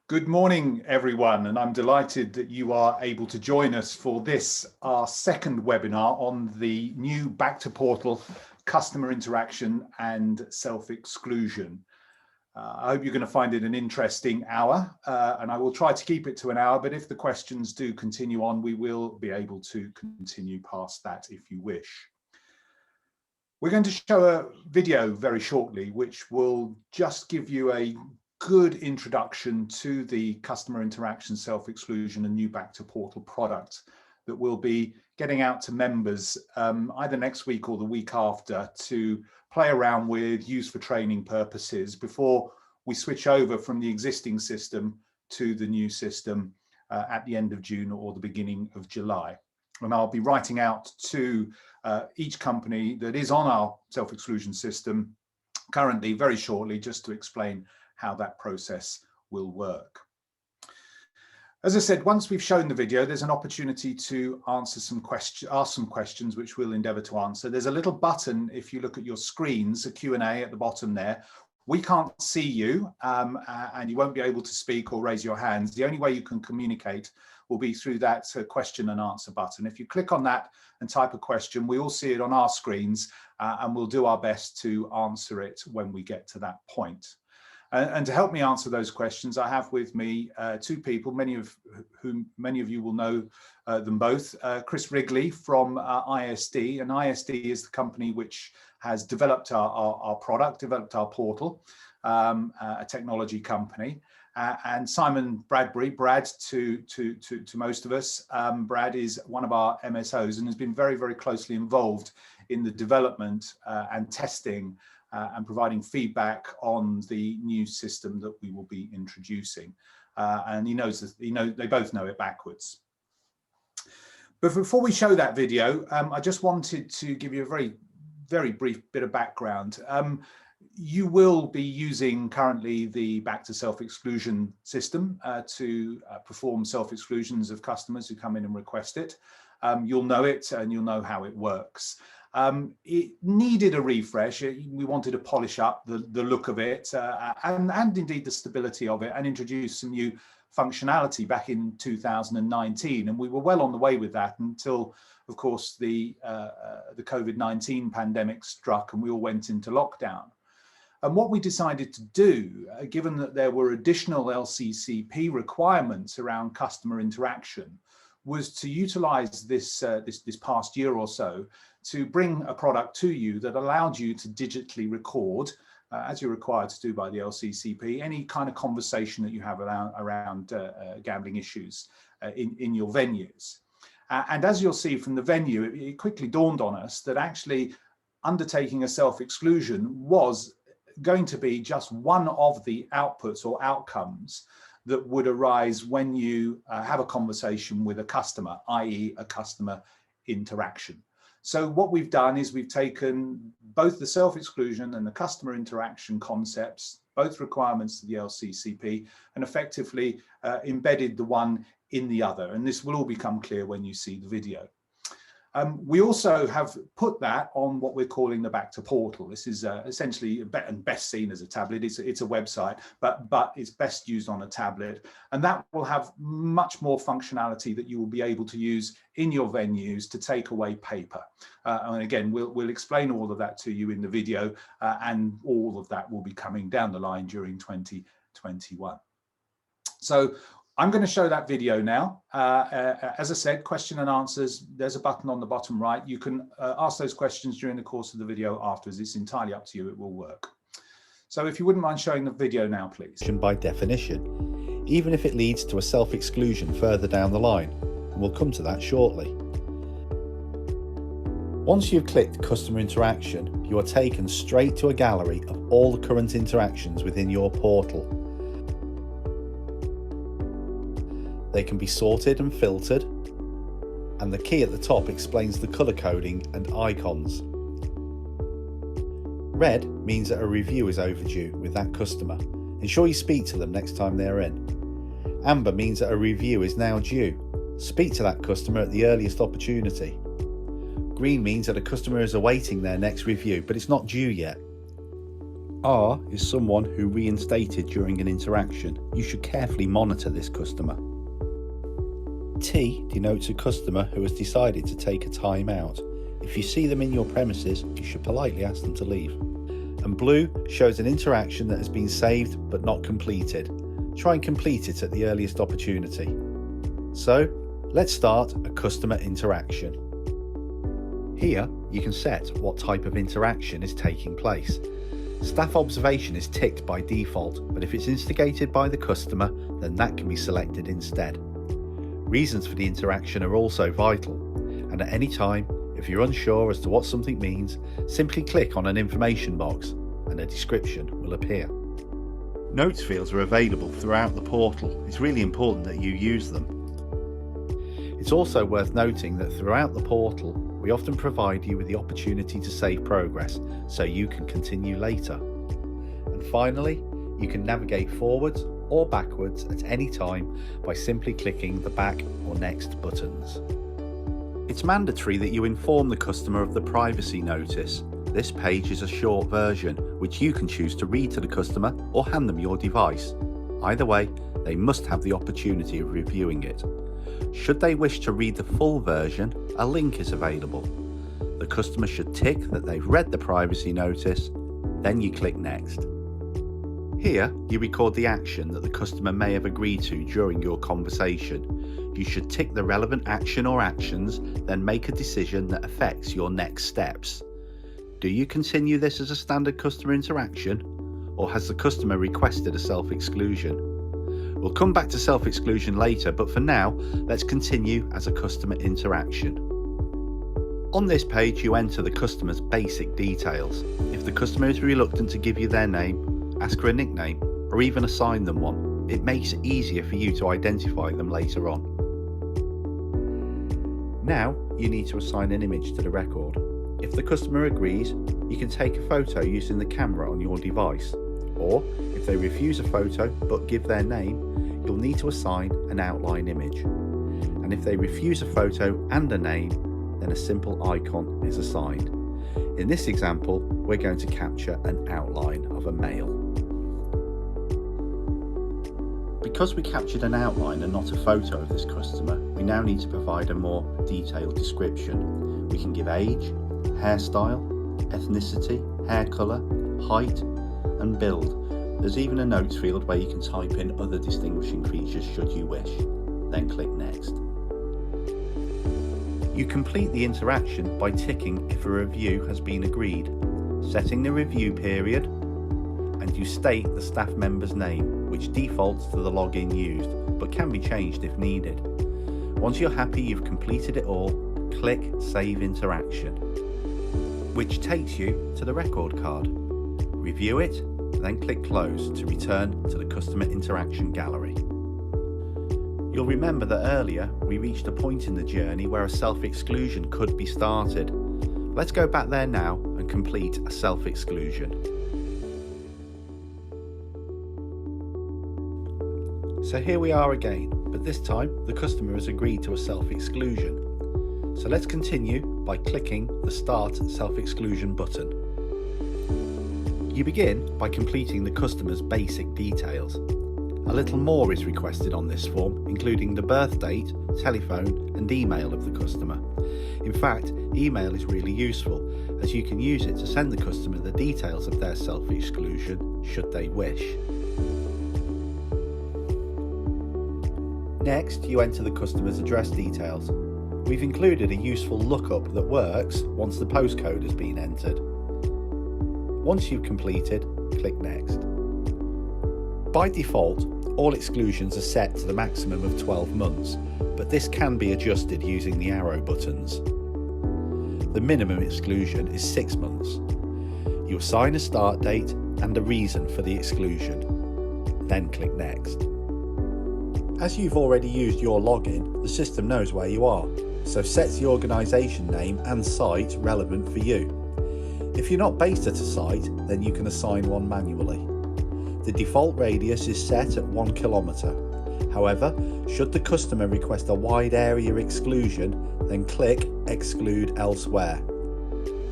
Good morning, everyone, and I'm delighted that you are able to join us for this, our second webinar on the new Back to Portal customer interaction and self-exclusion. I hope you're going to find it an interesting hour, and I will try to keep it to an hour, but if the questions do continue on, we will be able to continue past that if you wish. We're going to show a video very shortly, which will just give you a good introduction to the customer interaction, self-exclusion and new Back to Portal product that we'll be getting out to members either next week or the week after to play around with, use for training purposes before we switch over from the existing system to the new system at the end of June or the beginning of July. And I'll be writing out to each company that is on our self-exclusion system currently very shortly, just to explain how that process will work. As I said, once we've shown the video, there's an opportunity to ask some questions, which we'll endeavour to answer. There's a little button, if you look at your screens, a Q&A at the bottom there. We can't see you and you won't be able to speak or raise your hands. The only way you can communicate will be through that question and answer button. If you click on that and type a question, we all see it on our screens and we'll do our best to answer it when we get to that point. And to help me answer those questions, I have with me two people, many of you will know them both. Chris Wrigley from ISD, and ISD is the company which has developed our product, developed our portal, a technology company. And Simon Bradbury, Brad to most of us, Brad is one of our MSOs and has been very, very closely involved in the development and testing and providing feedback on the new system that we will be introducing. And they both know it backwards. But before we show that video, I just wanted to give you a very, very brief bit of background. You will be using currently the Back to Self-Exclusion system to perform self-exclusions of customers who come in and request it. You'll know it and you'll know how it works. It needed a refresh. We wanted to polish up the look of it and indeed the stability of it and introduce some new functionality back in 2019. And we were well on the way with that until, of course, the COVID-19 pandemic struck and we all went into lockdown. And what we decided to do, given that there were additional LCCP requirements around customer interaction, was to utilize this past year or so to bring a product to you that allowed you to digitally record, as you're required to do by the LCCP, any kind of conversation that you have around gambling issues in your venues. And as you'll see from the venue, it quickly dawned on us that actually undertaking a self-exclusion was going to be just one of the outputs or outcomes that would arise when you have a conversation with a customer, i.e. a customer interaction. So what we've done is we've taken both the self-exclusion and the customer interaction concepts, both requirements of the LCCP, and effectively embedded the one in the other. And this will all become clear when you see the video. We also have put that on what we're calling the Back to Portal. This is essentially best seen as a tablet. It's a website, but it's best used on a tablet. And that will have much more functionality that you will be able to use in your venues to take away paper. And again, we'll explain all of that to you in the video, and all of that will be coming down the line during 2021. So I'm going to show that video now. As I said, question and answers, there's a button on the bottom right. You can ask those questions during the course of the video afterwards. It's entirely up to you, it will work. So if you wouldn't mind showing the video now, please. By definition, even if it leads to a self-exclusion further down the line, and we'll come to that shortly. Once you've clicked Customer Interaction, you are taken straight to a gallery of all the current interactions within your portal. They can be sorted and filtered, and the key at the top explains the colour coding and icons. Red means that a review is overdue with that customer. Ensure you speak to them next time they're in. Amber means that a review is now due. Speak to that customer at the earliest opportunity. Green means that a customer is awaiting their next review, but it's not due yet. R is someone who reinstated during an interaction. You should carefully monitor this customer. T denotes a customer who has decided to take a time out. If you see them in your premises, you should politely ask them to leave. And blue shows an interaction that has been saved but not completed. Try and complete it at the earliest opportunity. So, let's start a customer interaction. Here, you can set what type of interaction is taking place. Staff observation is ticked by default, but if it's instigated by the customer, then that can be selected instead. Reasons for the interaction are also vital, and at any time, if you're unsure as to what something means, simply click on an information box and a description will appear. Notes fields are available throughout the portal. It's really important that you use them. It's also worth noting that throughout the portal, we often provide you with the opportunity to save progress so you can continue later. And finally, you can navigate forwards or backwards at any time by simply clicking the back or next buttons. It's mandatory that you inform the customer of the privacy notice. This page is a short version, which you can choose to read to the customer or hand them your device. Either way, they must have the opportunity of reviewing it. Should they wish to read the full version, a link is available. The customer should tick that they've read the privacy notice, then you click Next. Here, you record the action that the customer may have agreed to during your conversation. You should tick the relevant action or actions, then make a decision that affects your next steps. Do you continue this as a standard customer interaction, or has the customer requested a self-exclusion? We'll come back to self-exclusion later, but for now, let's continue as a customer interaction. On this page, you enter the customer's basic details. If the customer is reluctant to give you their name, ask for a nickname, or even assign them one. It makes it easier for you to identify them later on. Now, you need to assign an image to the record. If the customer agrees, you can take a photo using the camera on your device. Or, if they refuse a photo but give their name, you'll need to assign an outline image. And if they refuse a photo and a name, then a simple icon is assigned. In this example, we're going to capture an outline of a male. Because we captured an outline and not a photo of this customer, we now need to provide a more detailed description. We can give age, hairstyle, ethnicity, hair colour, height, and build. There's even a notes field where you can type in other distinguishing features should you wish. Then click Next. You complete the interaction by ticking if a review has been agreed, setting the review period, and you state the staff member's name, which defaults to the login used, but can be changed if needed. Once you're happy you've completed it all, click Save Interaction, which takes you to the record card. Review it, then click Close to return to the customer interaction gallery. You'll remember that earlier we reached a point in the journey where a self-exclusion could be started. Let's go back there now and complete a self-exclusion. So here we are again, but this time the customer has agreed to a self-exclusion. So let's continue by clicking the Start Self-Exclusion button. You begin by completing the customer's basic details. A little more is requested on this form, including the birth date, telephone and email of the customer. In fact, email is really useful, as you can use it to send the customer the details of their self-exclusion, should they wish. Next, you enter the customer's address details. We've included a useful lookup that works once the postcode has been entered. Once you've completed, click Next. By default, all exclusions are set to the maximum of 12 months, but this can be adjusted using the arrow buttons. The minimum exclusion is 6 months. You assign a start date and a reason for the exclusion, then click Next. As you've already used your login, the system knows where you are, so sets the organisation name and site relevant for you. If you're not based at a site, then you can assign one manually. The default radius is set at 1 kilometre. However, should the customer request a wide area exclusion, then click Exclude Elsewhere.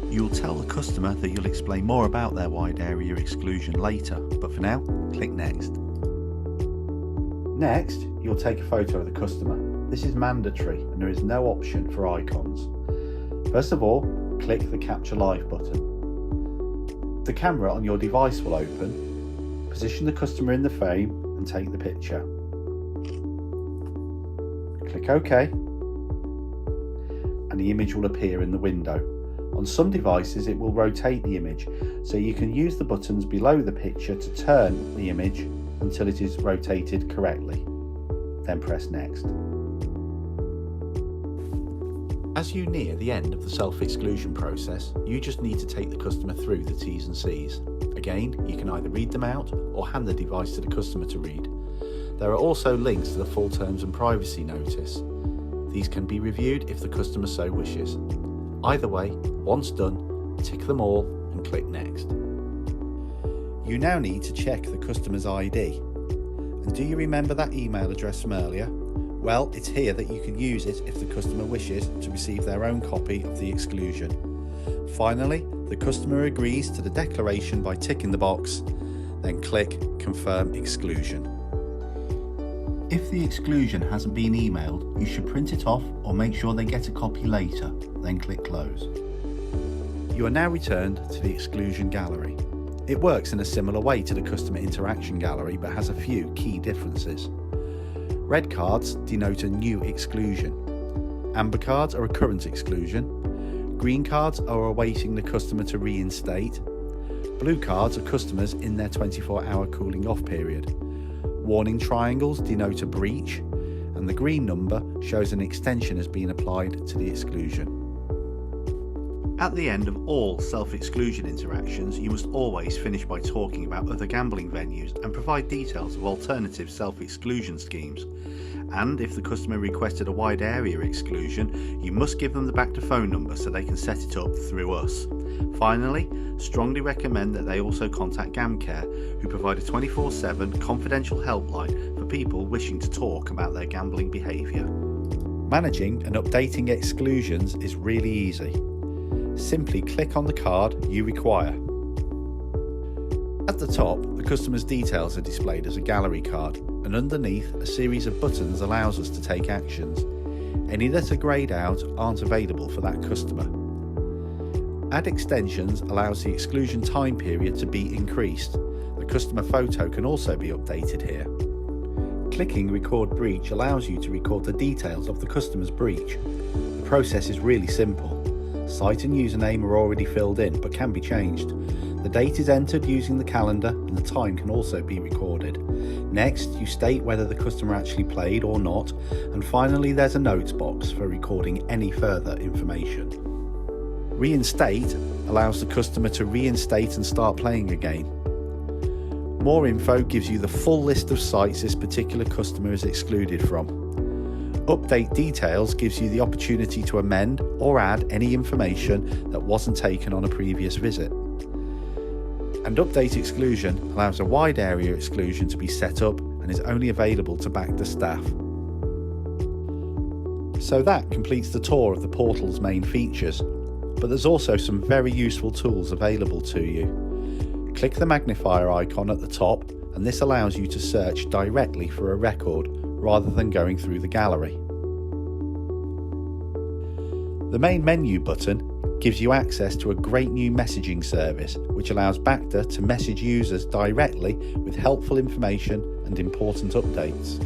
You'll tell the customer that you'll explain more about their wide area exclusion later, but for now, click Next. Next, you'll take a photo of the customer. This is mandatory and there is no option for icons. First of all, click the Capture Live button. The camera on your device will open. Position the customer in the frame and take the picture. Click OK, and the image will appear in the window. On some devices it will rotate the image, so you can use the buttons below the picture to turn the image until it is rotated correctly. Then press Next. As you near the end of the self-exclusion process, you just need to take the customer through the T's and C's. Again, you can either read them out or hand the device to the customer to read. There are also links to the full terms and privacy notice. These can be reviewed if the customer so wishes. Either way, once done, tick them all and click Next. You now need to check the customer's ID. And do you remember that email address from earlier? Well, it's here that you can use it if the customer wishes to receive their own copy of the exclusion. Finally, the customer agrees to the declaration by ticking the box, then click Confirm Exclusion. If the exclusion hasn't been emailed, you should print it off or make sure they get a copy later, then click Close. You are now returned to the exclusion gallery. It works in a similar way to the customer interaction gallery but has a few key differences. Red cards denote a new exclusion. Amber cards are a current exclusion. Green cards are awaiting the customer to reinstate. Blue cards are customers in their 24-hour cooling off period. Warning triangles denote a breach, and the green number shows an extension has been applied to the exclusion. At the end of all self-exclusion interactions, you must always finish by talking about other gambling venues and provide details of alternative self-exclusion schemes. And if the customer requested a wide area exclusion, you must give them the back to phone number so they can set it up through us. Finally, strongly recommend that they also contact GamCare, who provide a 24/7 confidential helpline for people wishing to talk about their gambling behaviour. Managing and updating exclusions is really easy. Simply click on the card you require. At the top, the customer's details are displayed as a gallery card, and underneath, a series of buttons allows us to take actions. Any that are greyed out aren't available for that customer. Add extensions allows the exclusion time period to be increased. The customer photo can also be updated here. Clicking Record Breach allows you to record the details of the customer's breach. The process is really simple. Site and username are already filled in but can be changed. The date is entered using the calendar and the time can also be recorded. Next, you state whether the customer actually played or not, and finally there's a notes box for recording any further information. Reinstate allows the customer to reinstate and start playing again. More info gives you the full list of sites this particular customer is excluded from. Update Details gives you the opportunity to amend or add any information that wasn't taken on a previous visit. And Update Exclusion allows a wide area exclusion to be set up and is only available to BACTA staff. So that completes the tour of the portal's main features, but there's also some very useful tools available to you. Click the magnifier icon at the top and this allows you to search directly for a record rather than going through the gallery. The main menu button gives you access to a great new messaging service which allows BACTA to message users directly with helpful information and important updates.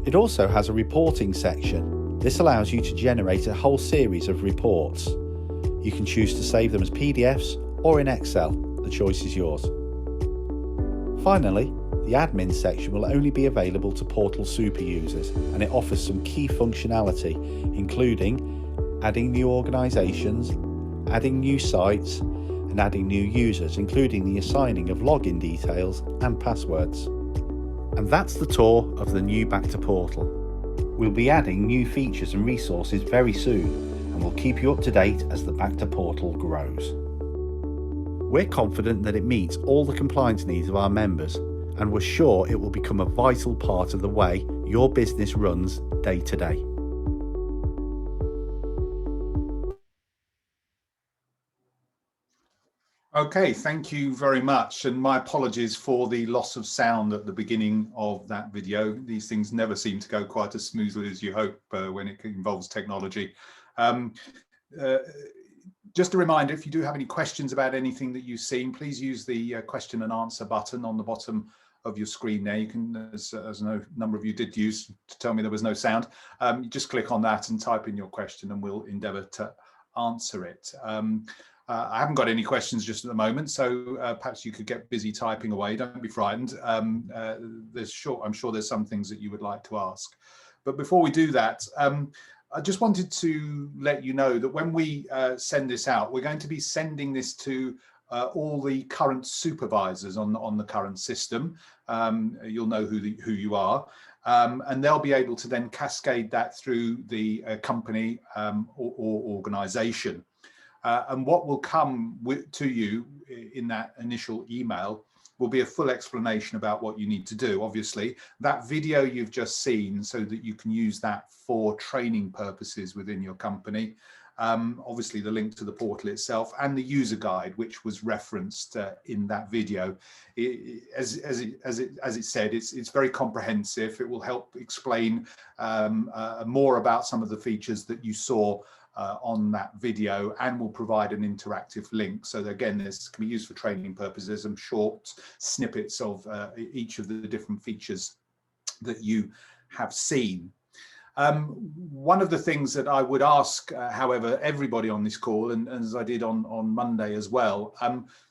It also has a reporting section. This allows you to generate a whole series of reports. You can choose to save them as PDFs or in Excel. The choice is yours. Finally, the admin section will only be available to Portal super users, and it offers some key functionality, including adding new organisations, adding new sites, and adding new users, including the assigning of login details and passwords. And that's the tour of the new BACTA portal. We'll be adding new features and resources very soon, and we'll keep you up to date as the BACTA portal grows. We're confident that it meets all the compliance needs of our members, and we're sure it will become a vital part of the way your business runs day to day. Okay, thank you very much. And my apologies for the loss of sound at the beginning of that video. These things never seem to go quite as smoothly as you hope when it involves technology. Um, uh, just a reminder, if you do have any questions about anything that you've seen, please use the question and answer button on the bottom of your screen there. You can, as a number of you did use to tell me there was no sound, you just click on that and type in your question and we'll endeavour to answer it. I haven't got any questions just at the moment, so perhaps you could get busy typing away. Don't be frightened. I'm sure there's some things that you would like to ask. But before we do that, I just wanted to let you know that when we send this out, we're going to be sending this to all the current supervisors on the current system. You'll know who you are. And they'll be able to then cascade that through the company or organization. And what will come to you in that initial email will be a full explanation about what you need to do. Obviously, that video you've just seen so that you can use that for training purposes within your company. Obviously, the link to the portal itself and the user guide, which was referenced in that video. As it said, it's very comprehensive. It will help explain more about some of the features that you saw on that video, and will provide an interactive link. So again, this can be used for training purposes and short snippets of each of the different features that you have seen. One of the things that I would ask, however, everybody on this call, and as I did on Monday as well,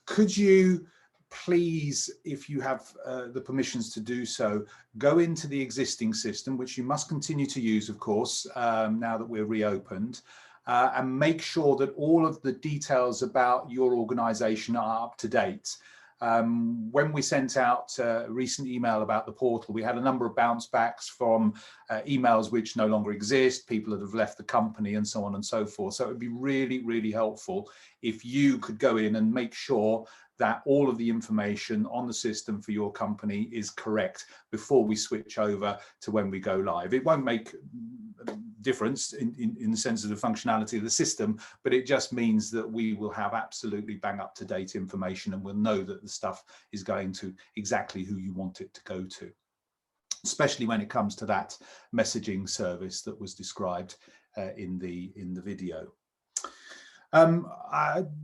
could you please, if you have the permissions to do so, go into the existing system, which you must continue to use, of course, now that we're reopened, and make sure that all of the details about your organization are up to date. When we sent out a recent email about the portal, we had a number of bounce backs from emails which no longer exist, people that have left the company and so on and so forth. So it would be really, really helpful if you could go in and make sure that all of the information on the system for your company is correct before we switch over to when we go live. It won't make a difference in the sense of the functionality of the system, but it just means that we will have absolutely bang up to date information, and we'll know that the stuff is going to exactly who you want it to go to, especially when it comes to that messaging service that was described in the video.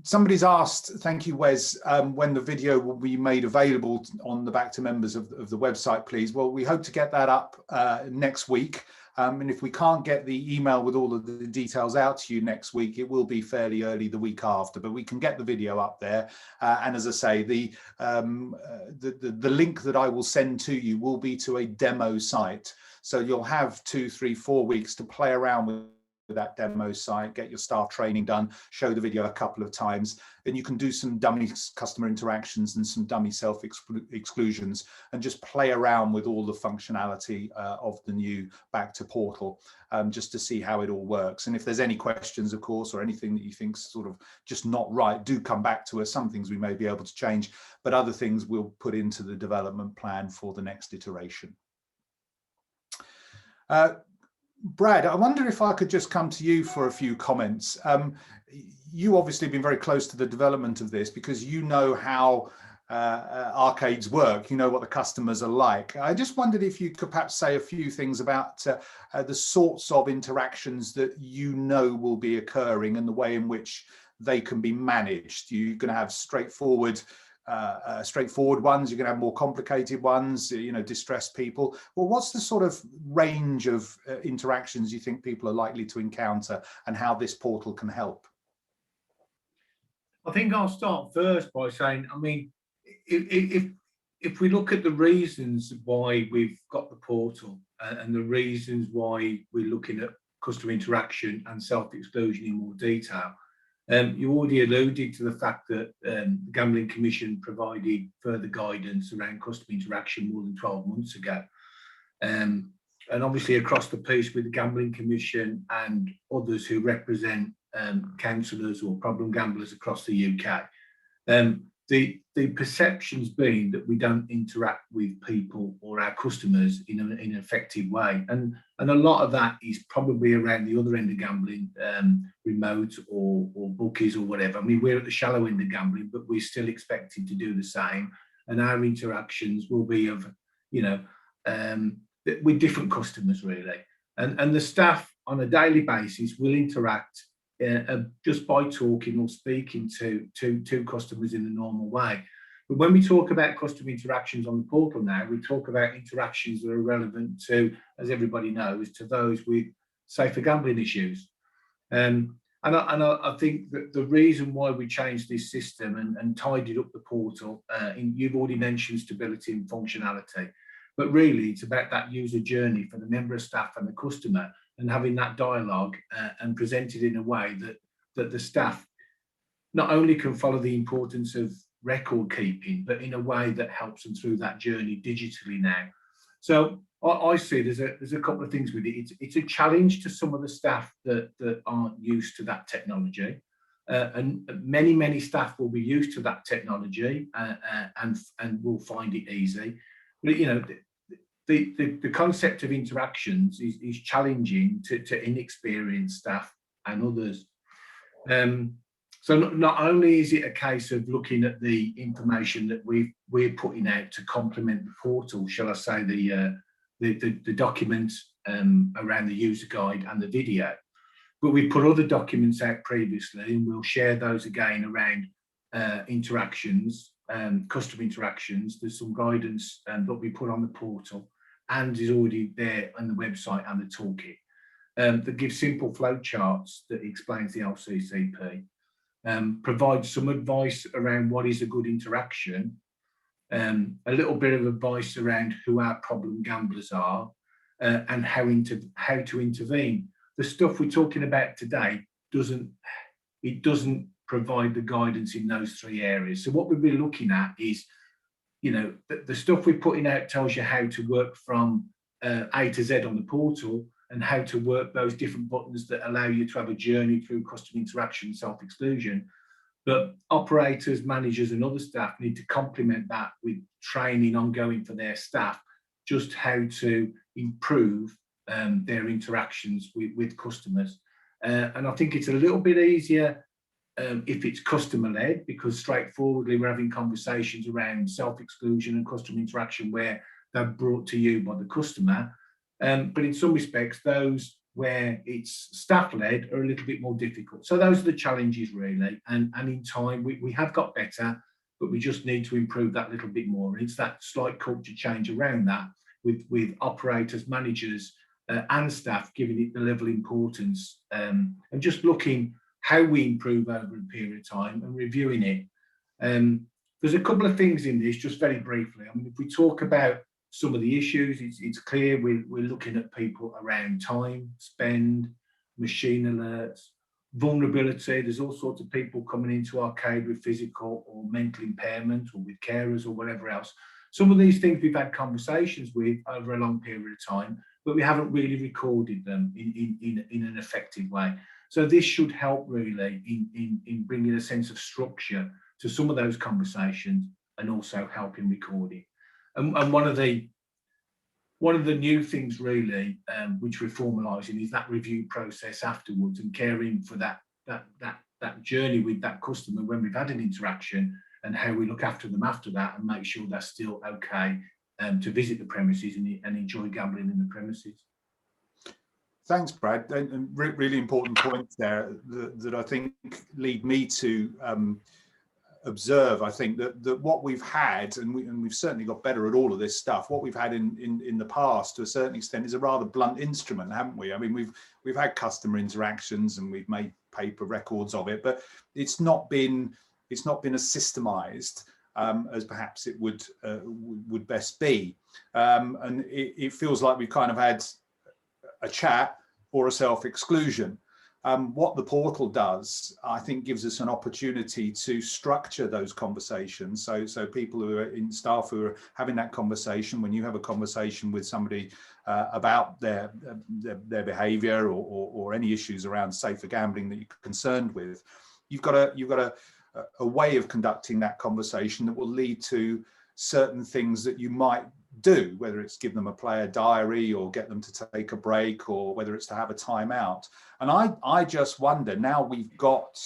Somebody's asked, thank you, Wes, when the video will be made available on the Back to Members of the website, please. Well, we hope to get that up next week. And if we can't get the email with all of the details out to you next week, it will be fairly early the week after, but we can get the video up there. And as I say, the link that I will send to you will be to a demo site. So you'll have 2, 3, 4 weeks to play around with that demo site, get your staff training done, show the video a couple of times, and you can do some dummy customer interactions and some dummy self-exclusions and just play around with all the functionality of the new Back to portal, just to see how it all works. And if there's any questions, of course, or anything that you think sort of just not right, do come back to us. Some things we may be able to change, but other things we'll put into the development plan for the next iteration. Brad, I wonder if I could just come to you for a few comments. You obviously have been very close to the development of this because you know how arcades work, you know what the customers are like. I just wondered if you could perhaps say a few things about the sorts of interactions that you know will be occurring and the way in which they can be managed. You're going to have straightforward ones, you're going to have more complicated ones, you know, distressed people. Well, what's the sort of range of interactions you think people are likely to encounter, and how this portal can help? I think I'll start first by saying, I mean, if we look at the reasons why we've got the portal and the reasons why we're looking at customer interaction and self-exclusion in more detail, you already alluded to the fact that the Gambling Commission provided further guidance around customer interaction more than 12 months ago. And obviously across the piece with the Gambling Commission and others who represent counsellors or problem gamblers across the UK, the perception's been that we don't interact with people or our customers in an effective way, and a lot of that is probably around the other end of gambling, remote or bookies or whatever. I mean, we're at the shallow end of gambling, but we're still expected to do the same, and our interactions will be of, you know, with different customers really, and the staff on a daily basis will interact just by talking or speaking to customers in a normal way. But when we talk about customer interactions on the portal now, we talk about interactions that are relevant to, as everybody knows, to those with safer gambling issues. And I think that the reason why we changed this system and tidied up the portal, you've already mentioned stability and functionality, but really it's about that user journey for the member of staff and the customer, and having that dialogue and presented in a way that the staff not only can follow the importance of record keeping, but in a way that helps them through that journey digitally now. So I see there's a couple of things with it. It's a challenge to some of the staff that aren't used to that technology. And many staff will be used to that technology and will find it easy. But, you know, the concept of interactions is challenging to inexperienced staff and others. So not only is it a case of looking at the information that we're putting out to complement the portal, shall I say, the documents around the user guide and the video, but we put other documents out previously, and we'll share those again around interactions, customer interactions. There's some guidance that we put on the portal and is already there on the website and the toolkit that gives simple flow charts that explains the LCCP, provides some advice around what is a good interaction, a little bit of advice around who our problem gamblers are, and how to intervene. The stuff we're talking about today doesn't provide the guidance in those three areas. So what we'll be looking at is, you know, the stuff we're putting out tells you how to work from A to Z on the portal, and how to work those different buttons that allow you to have a journey through customer interaction and self-exclusion. But operators, managers and other staff need to complement that with training ongoing for their staff, just how to improve their interactions with customers. And I think it's a little bit easier if it's customer-led, because straightforwardly we're having conversations around self-exclusion and customer interaction where they're brought to you by the customer. But in some respects, those where it's staff-led are a little bit more difficult. So those are the challenges really. And in time, we have got better, but we just need to improve that little bit more. And it's that slight culture change around that with operators, managers and staff giving it the level of importance, and just looking how we improve over a period of time and reviewing it. There's a couple of things in this, just very briefly. I mean, if we talk about some of the issues, it's clear we're looking at people around time, spend, machine alerts, vulnerability. There's all sorts of people coming into arcade with physical or mental impairment, or with carers or whatever else. Some of these things we've had conversations with over a long period of time, but we haven't really recorded them in an effective way. So this should help really in bringing a sense of structure to some of those conversations, and also help in recording. And one of the new things really, which we're formalising, is that review process afterwards, and caring for that journey with that customer when we've had an interaction, and how we look after them after that and make sure they're still okay to visit the premises and enjoy gambling in the premises. Thanks, Brad. And really important points there that I think lead me to observe. I think that what we've had, and we've certainly got better at all of this stuff, what we've had in the past to a certain extent is a rather blunt instrument, haven't we? I mean, we've had customer interactions and we've made paper records of it, but it's not been as systemized as perhaps it would best be. And it feels like we've kind of had a chat or a self-exclusion. What the portal does, I think, gives us an opportunity to structure those conversations. So people who are in staff who are having that conversation, when you have a conversation with somebody about their behaviour or any issues around safer gambling that you're concerned with, you've got a way of conducting that conversation that will lead to certain things that you might do, whether it's give them a player diary or get them to take a break, or whether it's to have a timeout. And I just wonder, now we've got,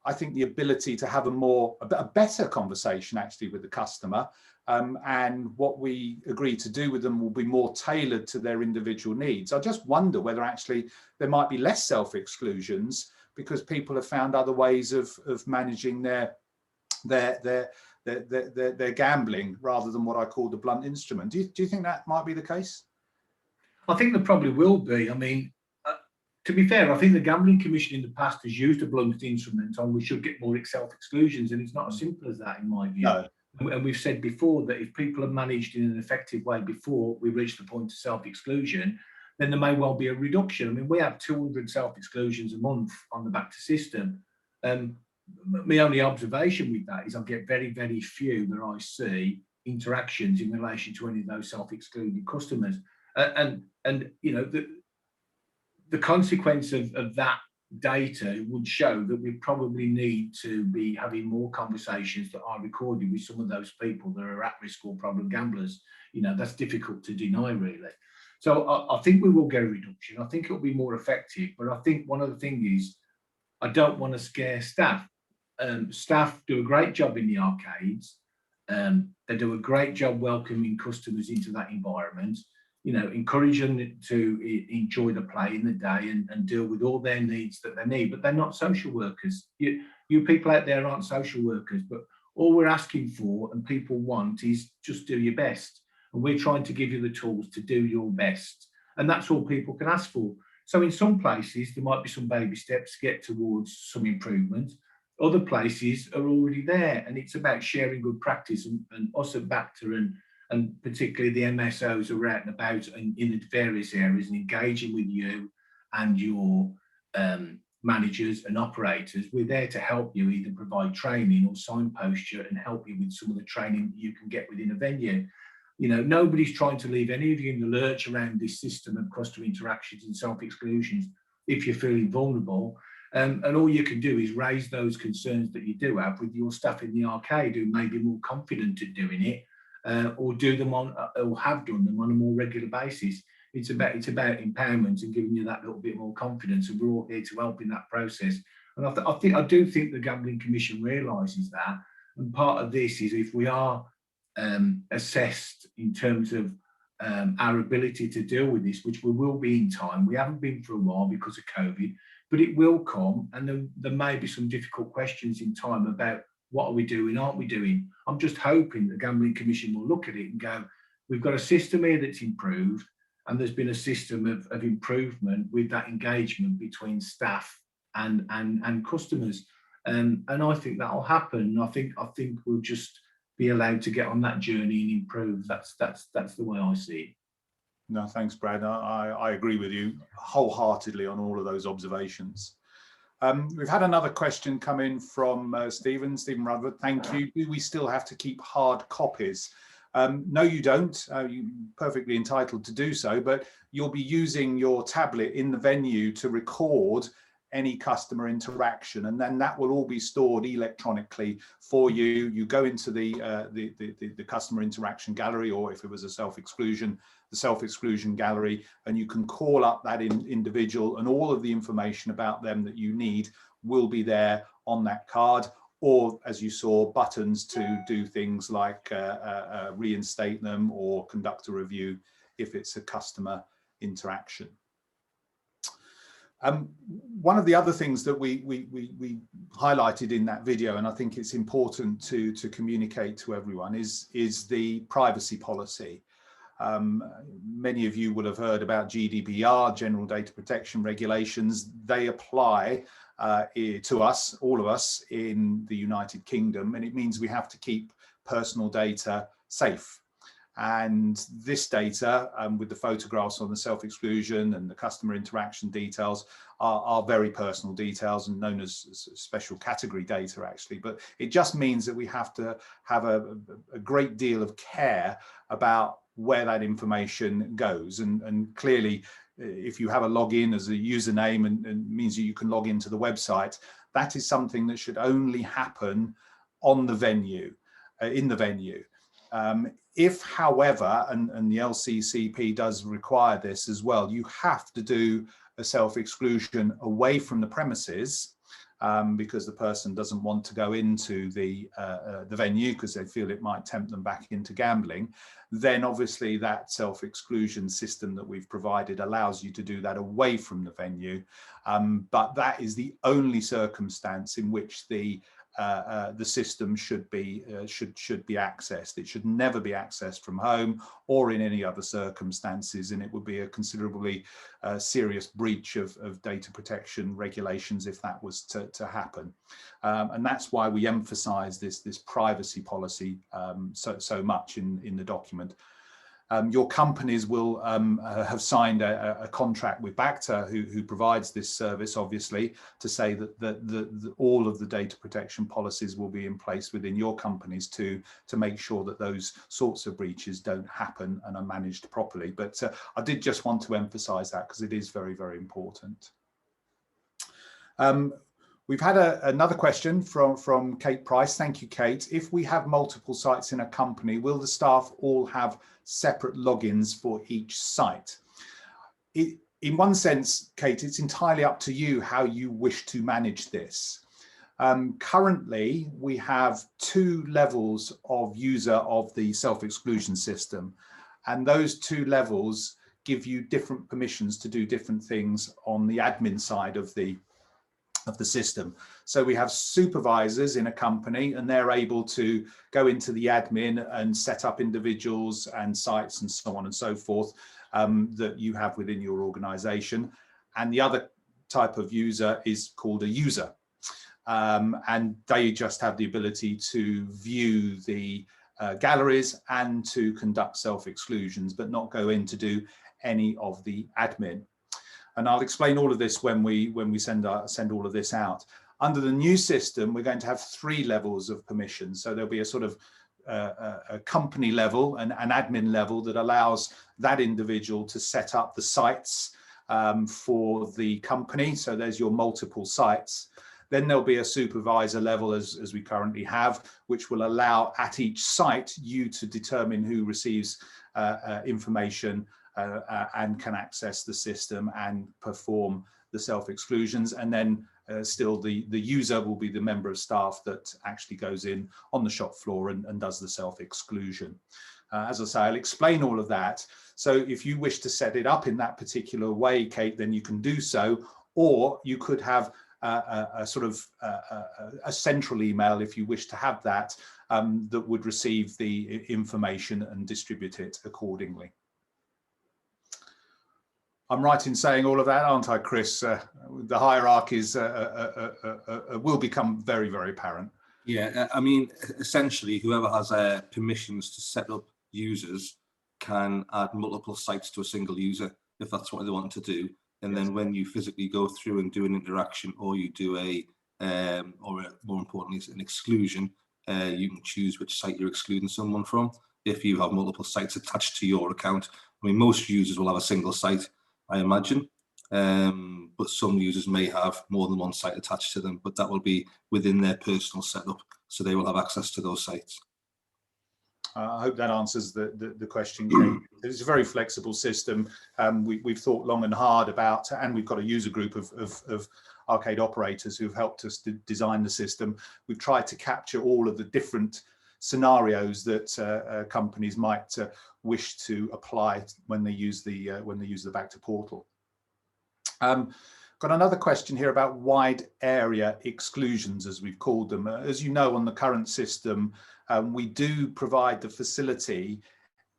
I think, the ability to have a better conversation actually with the customer, and what we agree to do with them will be more tailored to their individual needs. I just wonder whether actually there might be less self-exclusions because people have found other ways of managing their gambling rather than what I call the blunt instrument. Do you think that might be the case? I think there probably will be. I mean, to be fair, I think the Gambling Commission in the past has used a blunt instrument on we should get more self-exclusions, and it's not as simple as that in my view. No. And we've said before that if people are managed in an effective way before we reach the point of self-exclusion, then there may well be a reduction. I mean, we have 200 self-exclusions a month on the Bacta system. My only observation with that is I get very, very few that I see interactions in relation to any of those self-excluded customers. And you know, the consequence of that data would show that we probably need to be having more conversations that are recorded with some of those people that are at risk or problem gamblers. You know, that's difficult to deny, really. So I think we will get a reduction. I think it'll be more effective. But I think one of the things is I don't want to scare staff. Staff do a great job in the arcades. They do a great job welcoming customers into that environment. You know, encourage them to enjoy the play in the day and deal with all their needs that they need. But they're not social workers. You people out there aren't social workers, but all we're asking for and people want is just do your best. And we're trying to give you the tools to do your best. And that's all people can ask for. So in some places, there might be some baby steps to get towards some improvement. Other places are already there. And it's about sharing good practice, and us at Bacta and particularly the MSOs who are out and about and in the various areas and engaging with you and your managers and operators. We're there to help you either provide training or signpost you and help you with some of the training that you can get within a venue. You know, nobody's trying to leave any of you in the lurch around this system of customer interactions and self-exclusions if you're feeling vulnerable. And all you can do is raise those concerns that you do have with your staff in the arcade who may be more confident at doing it, or do them on, or have done them on a more regular basis. It's about empowerment and giving you that little bit more confidence, and we're all here to help in that process. And I do think the Gambling Commission realises that. And part of this is if we are assessed in terms of our ability to deal with this, which we will be in time. We haven't been for a while because of COVID, but it will come, and there may be some difficult questions in time about what are we doing, aren't we doing? I'm just hoping the Gambling Commission will look at it and go, we've got a system here that's improved, and there's been a system of improvement with that engagement between staff and customers. And I think that'll happen. I think we'll just be allowed to get on that journey and improve. That's the way I see it. No, thanks, Brad. I agree with you wholeheartedly on all of those observations. We've had another question come in from Stephen Rutherford. Thank you. Do we still have to keep hard copies? No, you don't. You're perfectly entitled to do so, but you'll be using your tablet in the venue to record any customer interaction, and then that will all be stored electronically for you. You go into the customer interaction gallery, or if it was a self-exclusion, the self-exclusion gallery, and you can call up that individual, and all of the information about them that you need will be there on that card. Or, as you saw, buttons to do things like reinstate them or conduct a review if it's a customer interaction. One of the other things that we highlighted in that video, and I think it's important to communicate to everyone, is the privacy policy. Many of you will have heard about GDPR, General Data Protection Regulations. They apply to us, all of us in the United Kingdom, and it means we have to keep personal data safe. And this data, with the photographs on the self-exclusion and the customer interaction details, are very personal details and known as special category data, actually. But it just means that we have to have a great deal of care about where that information goes. And clearly, if you have a login as a username and means that you can log into the website, that is something that should only happen on the venue, in the venue. If, however, and the LCCP does require this as well, you have to do a self-exclusion away from the premises, because the person doesn't want to go into the venue because they feel it might tempt them back into gambling, then obviously that self-exclusion system that we've provided allows you to do that away from the venue. But that is the only circumstance in which the system should be accessed. It should never be accessed from home or in any other circumstances, and it would be a considerably serious breach of data protection regulations if that was to happen. And that's why we emphasize this privacy policy so much in the document. Your companies will have signed a contract with Bacta, who provides this service, obviously, to say that all of the data protection policies will be in place within your companies to make sure that those sorts of breaches don't happen and are managed properly. But I did just want to emphasize that because it is very, very important. We've had another question from Kate Price. Thank you, Kate. If we have multiple sites in a company, will the staff all have separate logins for each site? In one sense, Kate, it's entirely up to you how you wish to manage this. Currently, we have 2 levels of user of the self-exclusion system, and those 2 levels give you different permissions to do different things on the admin side of the system. So we have supervisors in a company, and they're able to go into the admin and set up individuals and sites and so on and so forth that you have within your organization. And the other type of user is called a user. And they just have the ability to view the galleries and to conduct self-exclusions, but not go in to do any of the admin. And I'll explain all of this when we send all of this out. Under the new system, we're going to have 3 levels of permission. So there'll be a sort of a company level, an admin level that allows that individual to set up the sites for the company. So there's your multiple sites. Then there'll be a supervisor level, as we currently have, which will allow at each site you to determine who receives information and can access the system and perform the self-exclusions. And then still the user will be the member of staff that actually goes in on the shop floor and does the self-exclusion. As I say, I'll explain all of that. So if you wish to set it up in that particular way, Kate, then you can do so, or you could have a sort of a central email, if you wish to have that, that would receive the information and distribute it accordingly. I'm right in saying all of that, aren't I, Chris? The hierarchies will become very, very apparent. Yeah, I mean, essentially, whoever has permissions to set up users can add multiple sites to a single user if that's what they want to do. And then when you physically go through and do an interaction, or you do more importantly, an exclusion, you can choose which site you're excluding someone from. If you have multiple sites attached to your account, I mean, most users will have a single site, I imagine, but some users may have more than one site attached to them, but that will be within their personal setup, so they will have access to those sites. I hope that answers the question, Kate. It's a very flexible system. We've thought long and hard about, and we've got a user group of arcade operators who've helped us to design the system. We've tried to capture all of the different scenarios that companies might wish to apply when they use the Bacta portal. Got another question here about wide area exclusions, as we've called them. As you know, on the current system, we do provide the facility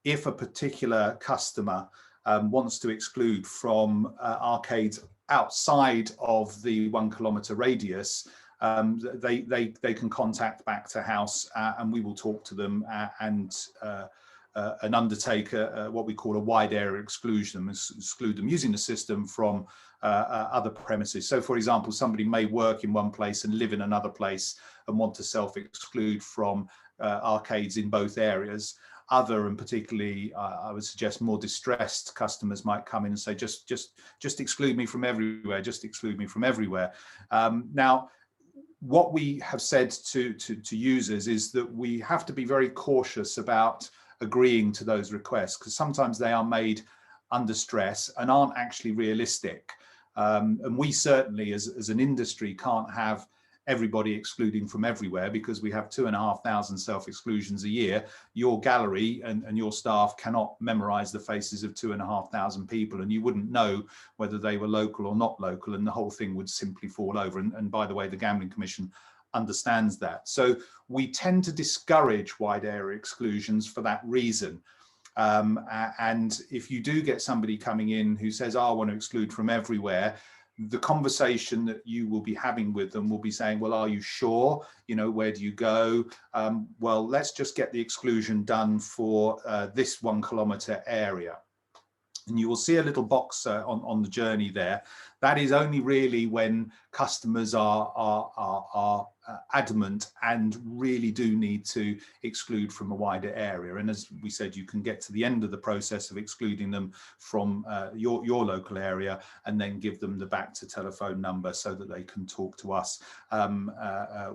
if a particular customer wants to exclude from arcades outside of the 1 kilometre radius. They can contact Bacta House and we will talk to them and undertake what we call a wide area exclusion, exclude them using the system from other premises. So, for example, somebody may work in one place and live in another place and want to self-exclude from arcades in both areas. Other, and particularly, I would suggest more distressed customers might come in and say, just exclude me from everywhere, just exclude me from everywhere. Now, what we have said to users is that we have to be very cautious about agreeing to those requests, because sometimes they are made under stress and aren't actually realistic. And we certainly, as an industry, can't have everybody excluding from everywhere, because we have 2,500 self-exclusions a year. Your gallery and your staff cannot memorize the faces of 2,500 people, and you wouldn't know whether they were local or not local, and the whole thing would simply fall over. And by the way, the Gambling Commission understands that. So we tend to discourage wide area exclusions for that reason. And if you do get somebody coming in who says, oh, I want to exclude from everywhere, the conversation that you will be having with them will be saying, well, are you sure? You know, where do you go? Well, let's just get the exclusion done for this 1 kilometre area. And you will see a little box on the journey there. That is only really when customers are adamant and really do need to exclude from a wider area. And as we said, you can get to the end of the process of excluding them from your local area, and then give them the back to telephone number so that they can talk to us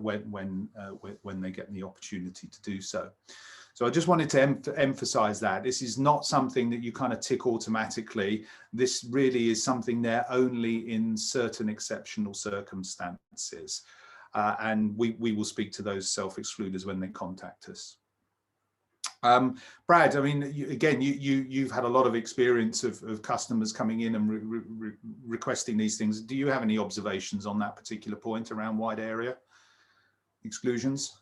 when they get the opportunity to do so. So I just wanted to emphasize that this is not something that you kind of tick automatically. This really is something there only in certain exceptional circumstances. And we will speak to those self-excluders when they contact us. Brad, I mean, you've had a lot of experience of customers coming in and requesting these things. Do you have any observations on that particular point around wide area exclusions?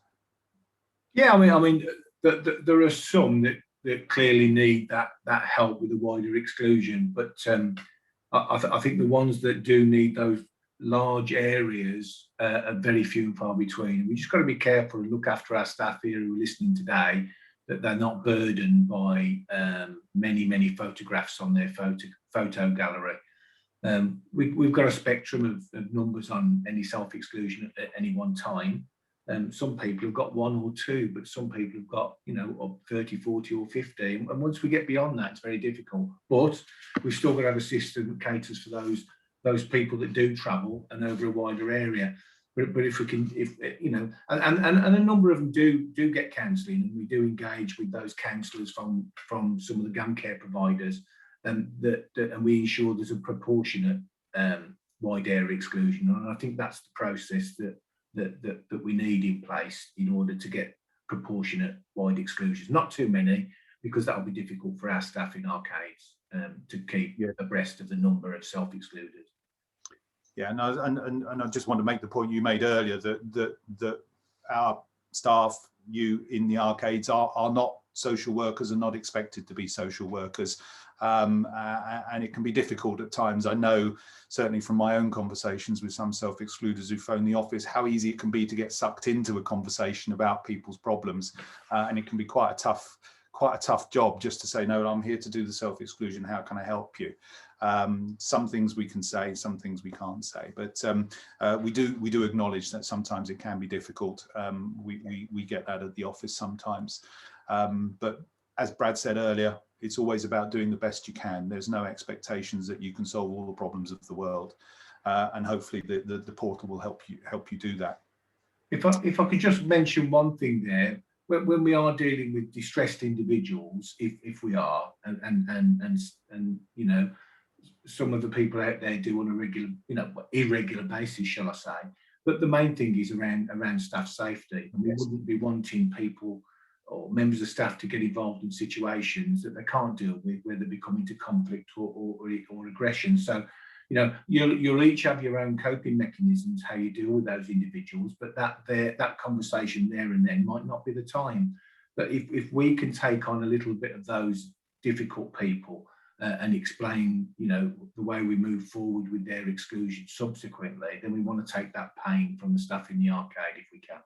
Yeah, I mean, there are some that clearly need that help with the wider exclusion, but I think the ones that do need those large areas are very few and far between. We just got to be careful and look after our staff here who are listening today, that they're not burdened by many photographs on their photo gallery. We've got a spectrum of numbers on any self-exclusion at any one time. Some people have got 1 or 2, but some people have got, you know, up 30, 40 or 50. And once we get beyond that, it's very difficult. But we've still got to have a system that caters for those people that do travel and over a wider area. But if we can, you know, and a number of them do get counselling, and we do engage with those counsellors from some of the GAM care providers, and we ensure there's a proportionate wide area exclusion. And I think that's the process that we need in place in order to get proportionate wide exclusions. Not too many, because that will be difficult for our staff in arcades to keep abreast of the number of self-excluded. Yeah, and I just want to make the point you made earlier that our staff, you in the arcades, are not social workers and not expected to be social workers. And it can be difficult at times. I know certainly from my own conversations with some self-excluders who phone the office, how easy it can be to get sucked into a conversation about people's problems. And it can be quite a tough job just to say, no, I'm here to do the self-exclusion. How can I help you? Some things we can say, some things we can't say, but we do acknowledge that sometimes it can be difficult. We get that at the office sometimes. But as Brad said earlier, it's always about doing the best you can. There's no expectations that you can solve all the problems of the world, and hopefully the portal will help you do that. If I could just mention one thing there, when we are dealing with distressed individuals, if we are, and you know, some of the people out there do on a regular, you know, irregular basis, shall I say? But the main thing is around staff safety. And we wouldn't be wanting people or members of staff to get involved in situations that they can't deal with, where they become into conflict or aggression. So, you know, you'll each have your own coping mechanisms, how you deal with those individuals, but that conversation there and then might not be the time. But if we can take on a little bit of those difficult people and explain, you know, the way we move forward with their exclusion subsequently, then we want to take that pain from the staff in the arcade if we can.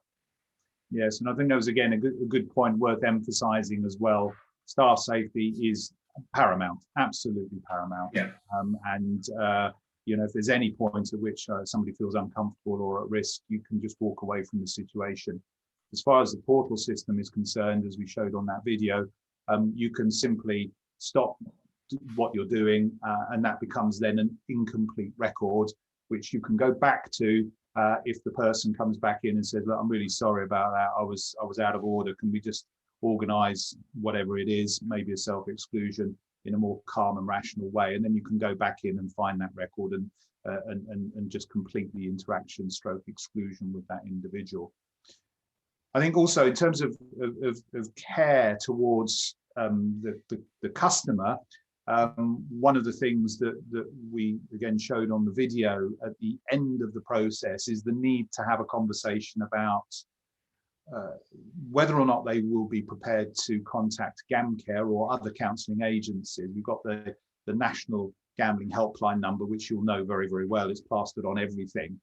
Yes, and I think that was, again, a good point worth emphasising as well. Staff safety is paramount, absolutely paramount. Yeah. You know, if there's any point at which somebody feels uncomfortable or at risk, you can just walk away from the situation. As far as the portal system is concerned, as we showed on that video, you can simply stop what you're doing, and that becomes then an incomplete record, which you can go back to if the person comes back in and says, look, I'm really sorry about that, I was out of order, can we just organize whatever it is, maybe a self-exclusion in a more calm and rational way, and then you can go back in and find that record and just complete the interaction stroke exclusion with that individual. I think also in terms of care towards the customer, one of the things that we again showed on the video at the end of the process is the need to have a conversation about whether or not they will be prepared to contact GamCare or other counselling agencies. We've got the National Gambling Helpline number, which you'll know very, very well. It's plastered on everything.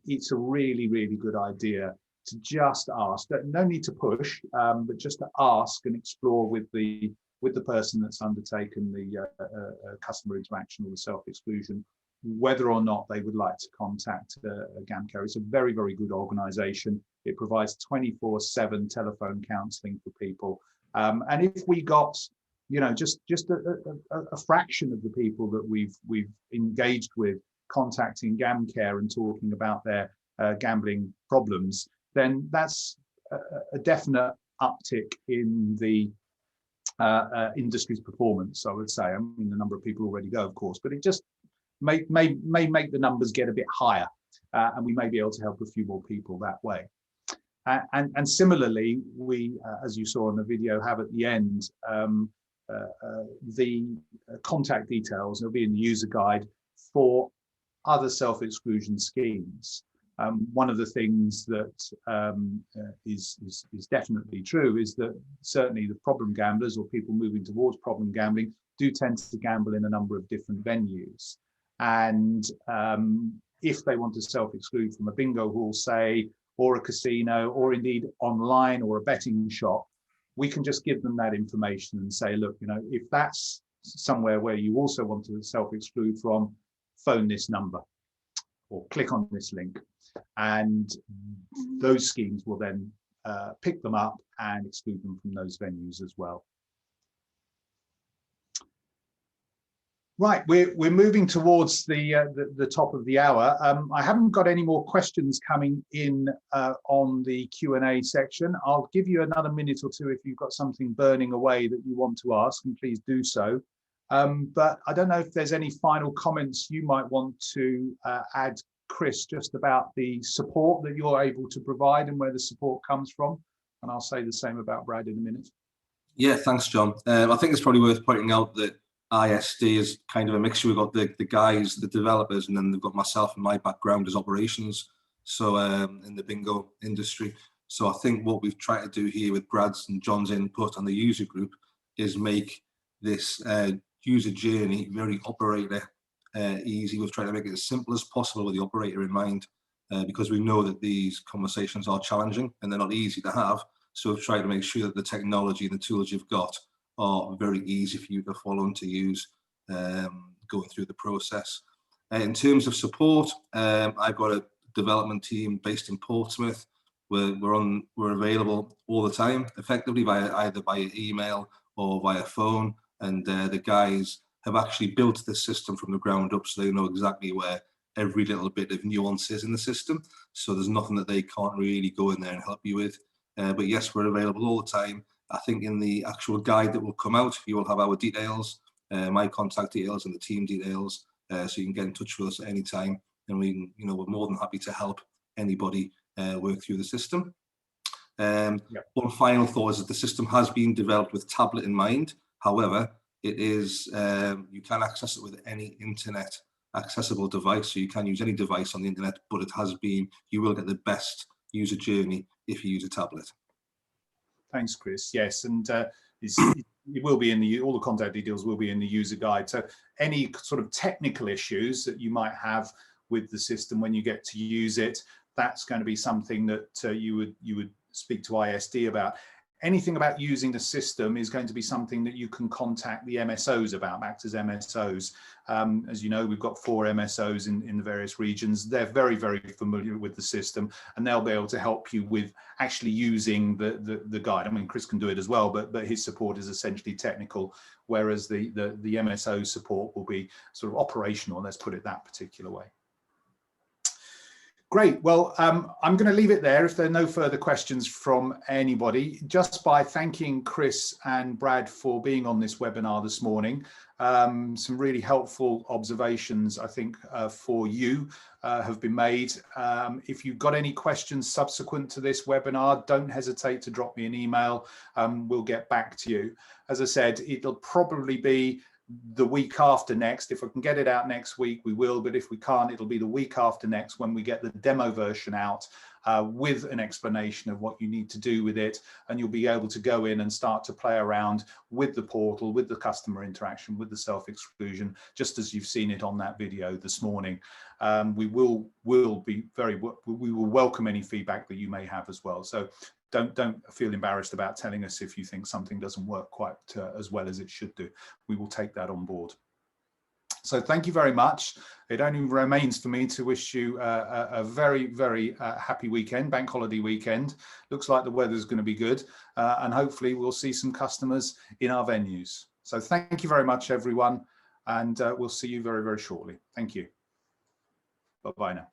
It's a really, really good idea to just ask. No need to push, but just to ask and explore with the person that's undertaken the customer interaction or the self-exclusion, whether or not they would like to contact GamCare. It's a very, very good organisation. It provides 24/7 telephone counselling for people. And if we got, just a fraction of the people that we've engaged with contacting GamCare and talking about their gambling problems, then that's a definite uptick in the industry's performance, I would say. I mean, the number of people already go, of course, but it just may make the numbers get a bit higher, and we may be able to help a few more people that way. And similarly, we, as you saw in the video, have at the end the contact details. They'll be in the user guide for other self-exclusion schemes. One of the things that is definitely true is that certainly the problem gamblers or people moving towards problem gambling do tend to gamble in a number of different venues. And if they want to self-exclude from a bingo hall, say, or a casino, or indeed online or a betting shop, we can just give them that information and say, look, if that's somewhere where you also want to self-exclude from, phone this number or click on this link. And those schemes will then pick them up and exclude them from those venues as well. Right, we're moving towards the top of the hour. I haven't got any more questions coming in on the Q&A section. I'll give you another minute or two if you've got something burning away that you want to ask, and please do so. But I don't know if there's any final comments you might want to add, Chris, just about the support that you're able to provide and where the support comes from. And I'll say the same about Brad in a minute. Yeah, thanks, John. I think it's probably worth pointing out that ISD is kind of a mixture. We've got the guys, the developers, and then they've got myself and my background as operations, so in the bingo industry. So I think what we've tried to do here with Brad's and John's input on the user group is make this user journey very operator easy. We've tried to make it as simple as possible with the operator in mind, because we know that these conversations are challenging and they're not easy to have. So we've tried to make sure that the technology and the tools you've got are very easy for you to follow and to use going through the process. In terms of support, I've got a development team based in Portsmouth. We're available all the time, effectively either via email or via phone, and the guys have actually built this system from the ground up, so they know exactly where every little bit of nuance is in the system. So there's nothing that they can't really go in there and help you with. But yes, we're available all the time. I think in the actual guide that will come out, you will have our details, my contact details and the team details, so you can get in touch with us at any time, and we're more than happy to help anybody work through the system. One final thought is that the system has been developed with tablet in mind. However, it is you can access it with any internet accessible device, so you can use any device on the internet, but you will get the best user journey if you use a tablet. Thanks, Chris. Yes, and it will be all the contact details will be in the user guide. So any sort of technical issues that you might have with the system when you get to use it, that's going to be something that you would speak to ISD about. Anything about using the system is going to be something that you can contact the MSOs about, Max MSOs. As you know, we've got 4 MSOs in the various regions. They're very, very familiar with the system, and they'll be able to help you with actually using the guide. I mean, Chris can do it as well, but his support is essentially technical, whereas the MSO support will be sort of operational, let's put it that particular way. Great. Well, I'm going to leave it there if there are no further questions from anybody, just by thanking Chris and Brad for being on this webinar this morning. Some really helpful observations, I think, for you have been made. If you've got any questions subsequent to this webinar, don't hesitate to drop me an email. We'll get back to you. As I said, it'll probably be the week after next. If I can get it out next week, we will, but if we can't, it'll be the week after next when we get the demo version out with an explanation of what you need to do with it, and you'll be able to go in and start to play around with the portal, with the customer interaction, with the self-exclusion, just as you've seen it on that video this morning. We will welcome any feedback that you may have as well. So don't feel embarrassed about telling us if you think something doesn't work quite as well as it should do. We will take that on board. So thank you very much. It only remains for me to wish you a very, very happy weekend, bank holiday weekend. Looks like the weather's going to be good, and hopefully we'll see some customers in our venues. So thank you very much, everyone, and we'll see you very, very shortly. Thank you. Bye-bye now.